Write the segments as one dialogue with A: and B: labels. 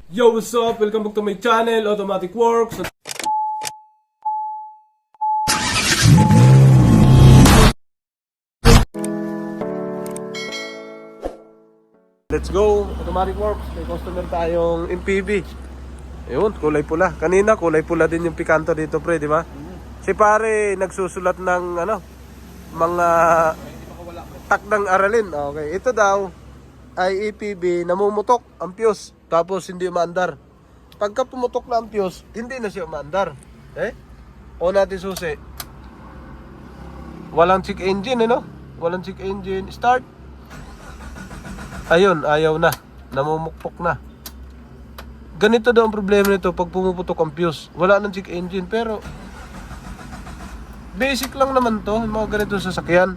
A: Yo, what's up? Welcome back to my channel, Automatic Works. Let's go, Automatic Works. May customer tayong MPV. Ayun, kulay pula. Kanina kulay pula din yung Picanto dito, pre, di ba? Si pare nagsusulat ng mga takdang aralin. Okay, ito daw ay EPB, namumutok ang fuse, tapos hindi umaandar. Pagka pumutok na ang fuse, hindi na siya umaandar. O natin susi. Walang check engine, Walang check engine. Start. Ayun, ayaw na. Namumukpok na. Ganito daw ang problema nito pag pumuputok ang fuse. Wala nang check engine, pero basic lang naman to, yung mga ganito sasakyan.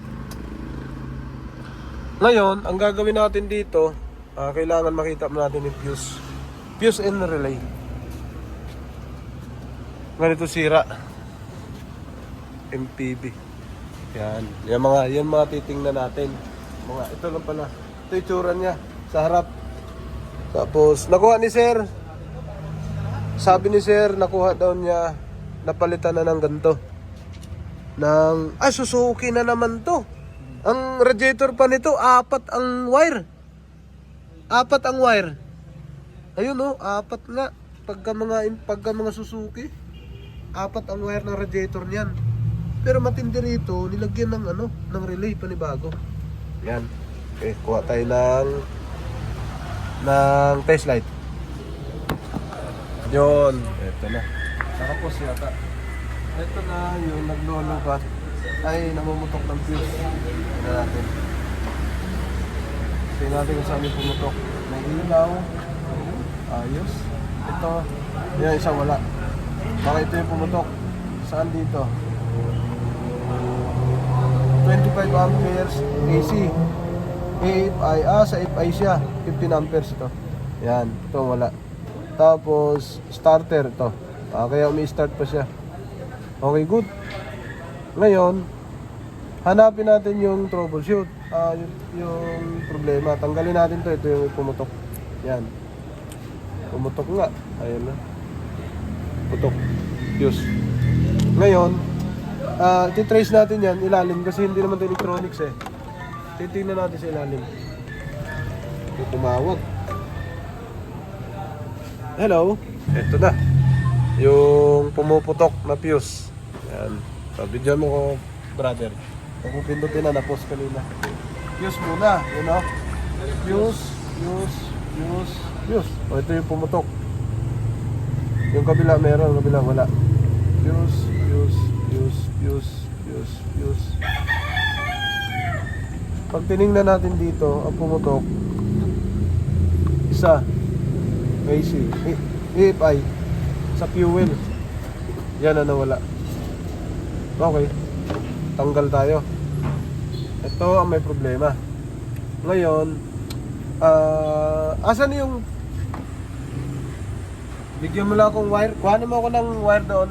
A: Ngayon, ang gagawin natin dito, kailangan makita natin yung fuse. Fuse and relay. Ganito sira. MPV. Yan. Yan mga titingnan natin. Ito lang pala. Ito yung tsura niya sa harap. Tapos, nakuha ni sir. Sabi ni sir, nakuha daw niya, napalitan na ng ganito. Suzuki na naman to. Ang radiator pa nito, apat ang wire. Ayun apat nga. Pagka mga Suzuki, apat ang wire ng radiator niyan. Pero matindi rito, nilagyan ng relay panibago. Yan. Okay, kuha tayo ng test light. Yun. Ito na. Nakapos yata. Ito na yung naglulubat. Ay, namumutok ng fuse. Tignan natin. Tignan natin kung saan yung pumutok. May ilaw. Ayos. Ito. Yan, isa wala. Baka ito yung pumutok. Saan dito? 25 amperes AC. AFI. Sa AFI siya. 15 amperes ito. Yan. Ito wala. Tapos, starter ito. Kaya umi-start pa siya. Okay, good. Ngayon, hanapin natin yung troubleshoot. Yung problema. Tanggalin natin to. Ito yung pumutok. Yan. Pumutok nga. Ayan na. Putok. Fuse. Ngayon, iti-trace natin yan ilalim kasi hindi naman ito electronics eh. Titingnan natin sa ilalim. Ito tumawag. Hello. Ito na. Yung pumuputok na fuse. Yan. Video mo ko, brother. Kung pindutin na, na-post kanina. Fuse muna, Fuse. O, ito yung pumutok. Yung kabila meron, kabila wala. Fuse. Pag tinignan natin dito, ang pumutok, isa, AC, AFI, sa fuel. Yan na nawala. Okay, tanggal tayo. Ito ang may problema. Ngayon, asan yung bigyan mo lang akong wire. Kuhanin mo ako ng wire doon.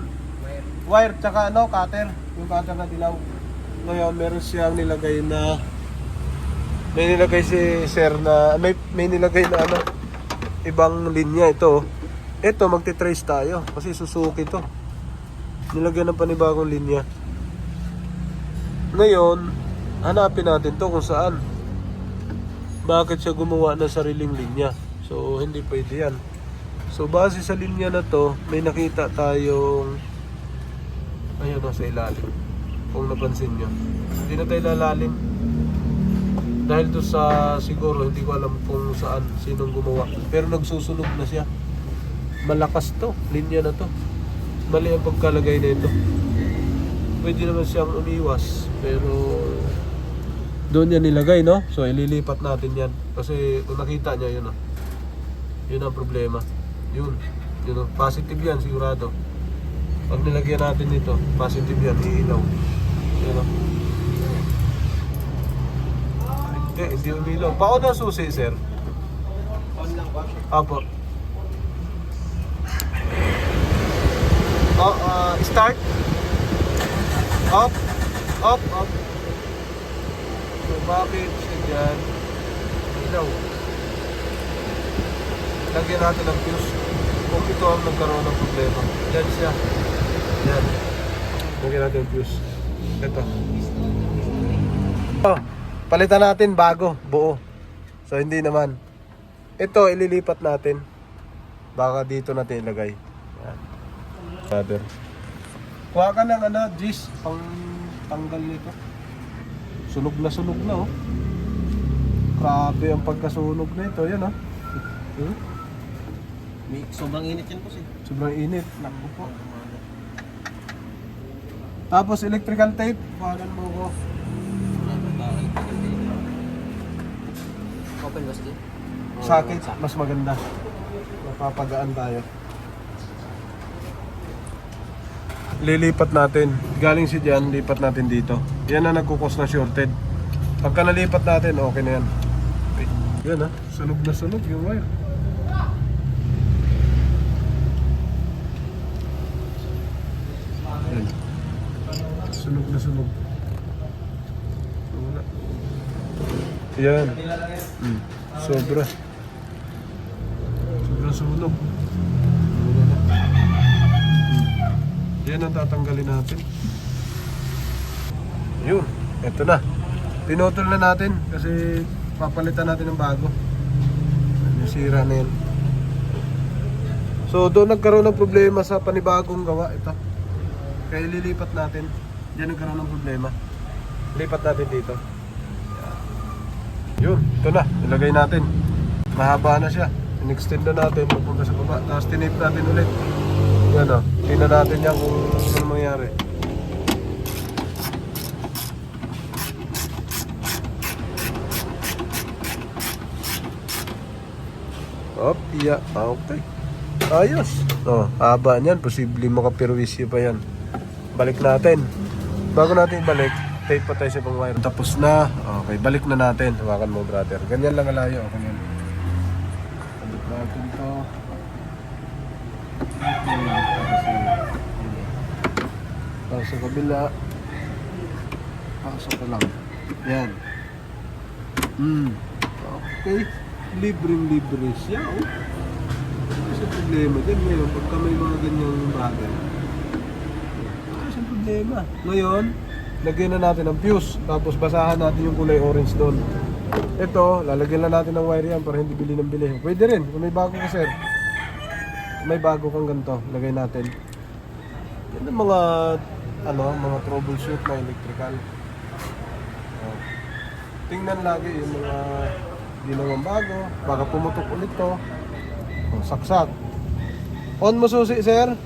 A: Wire tsaka cutter. Yung cutter na dilaw. Ngayon, meron siyang nilagay na may nilagay si sir na may nilagay na ibang linya ito. Ito magti-trace tayo kasi Suzuki to. Nilagyan ng panibagong linya. Ngayon, hanapin natin to kung saan. Bakit siya gumawa ng sariling linya? So, hindi pwede yan. So, base sa linya na to, may nakita tayong ayun sa ilalim. Kung napansin nyo. Hindi na tayo lalalim. Dahil to sa siguro, hindi ko alam kung saan, sinong gumawa. Pero nagsusunog na siya. Malakas to, linya na to. Mali ang pagkalagay na ito. Pwede naman siyang umiwas, pero doon yan nilagay, no? So ililipat natin yan. Kasi kung nakita niya yun, yun ang problema. Yun, positive yan sigurado. Pag nilagyan natin ito, positive yan, iilaw. Yun, hindi umilaw. Paon ang susi, sir? On lang ba? Apo. Start. Up. So bakit siya dyan ilaw? lagyan natin ng fuse. Kung ito ang nagkaroon ng problema. Yan siya. Yan. Lagyan natin ng fuse. Ito. Oh, palitan natin bago, buo. So hindi naman. Ito ililipat natin. Baka dito natin ilagay. Yan. Brother. Kuha ka ng Gis, pang tanggal nito. Sunog na oh. Grabe ang pagkasunog nito, yan oh.
B: May sobrang init yan po siya.
A: Sobrang init. Naku po. Tapos electrical tape, kuhanan mo ko.
B: Open ba siya?
A: Socket, mas maganda. Mapapagaan tayo. Lilipat natin. Galing si dyan, lipat natin dito. Yan na nagkukos na shorted. Pagka nalipat natin, okay na yan. Okay. Yan ah, sunog na sunog yung wire. Yan. Sunog na sunog. Wala. Yan. Sobra. Sobrang sunog. Yan ang tatanggalin natin. Yun, eto na. Pinutol na natin kasi papalitan natin ng bago. Nasira na yan. So doon nagkaroon ng problema sa panibagong gawa ito. Kaya lilipat natin. Diyan nagkaroon ng problema. Lipat natin dito. Yun, ito na. Ilagay natin. Mahaba na siya. In-extend na natin papunta sa baba. Tapos tinape natin ulit. Yan o. Tingnan natin yan kung ano mangyari. Op, iya. Okay. Ayos. Oh, haba niyan. Posible makapirwisyo pa yan. Balik natin. Bago natin balik, tape pa tayo sa pang wire. Tapos na. Okay, balik na natin. Hawakan mo, brother. Ganyan lang alayo. Okay yan. Balik natin to. Tapos sa kabila. Pasok ka lang. Yan. Okay. Libreng-libre siya. Oh. Ano sa problema dyan ngayon? Pagka may mga ganyang bagay. Ano sa problema? Ngayon, lagyan na natin ng fuse. Tapos basahan natin yung kulay orange doon. Ito, lalagyan lang natin ng wire yan para hindi bili ng bili. Pwede rin. Kung may bago ka, sir. Kung may bago kang ganito, lagay natin. Yan ang mga mga troubleshoot na electrical. Tingnan lagi yung mga ginawang bago, baka pumutok ulit to. Saksak. On mo susi, sir.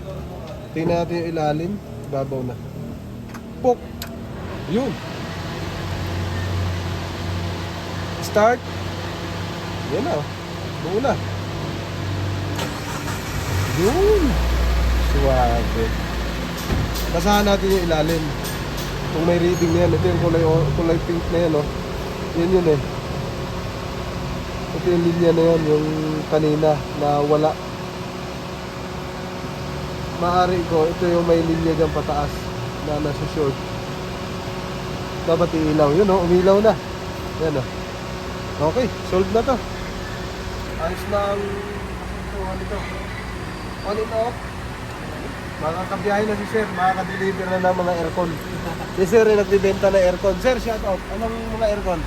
A: Tingnan natin yung ilalim. Babaw na. Pok. Yun. Start. Yan na. Buo na. Yun. Suwabe. Basahan natin yung ilalim. Kung may reading na yan. Ito yung kulay pink na yan. Oh. Yun yun eh. Ito yung linya na yan, yung kanina na wala. Maaari ko, ito yung may linya dyan pataas na nasa short. Dapat iilaw. Yun o, umilaw na. Yan o. Okay, solved na to. Ayos na ang kasuhan nito. On it off. Makakabiyahe na si sir, makaka-deliver na ng mga aircon. Si sir ay nagbibenta na aircon. Sir, shout out. Anong mga aircon?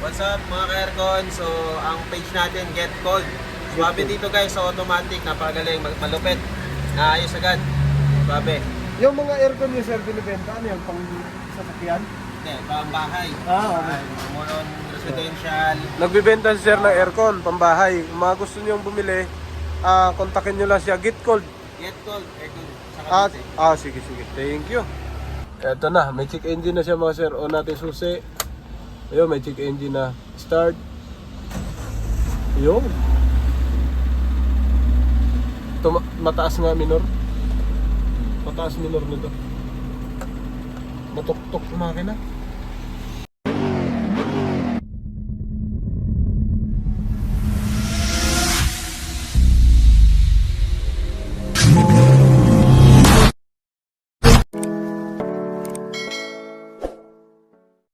B: What's up mga ka-aircon? So ang page natin, Get Cold. Swabe dito guys, so automatic, napakagaling, malupit. Ayos agad. Swabe.
A: Yung mga aircon niyo sir, binibenta, ano yung pang sasakyan?
B: Okay, pambahay.
A: Okay.
B: More on residential.
A: Nagbibenta si sir ng aircon, pambahay. Kung mga gusto nyo bumili, kontakin nyo lang siya, Get Cold.
B: Get Cold, aircon. Saka
A: Sige. Thank you. Eto na, may check engine na siya mga sir. On natin susi. Ayun, may check engine na. Start. Ayun. Ito, mataas nga minor. Mataas minor nito. Matuktok yung makina.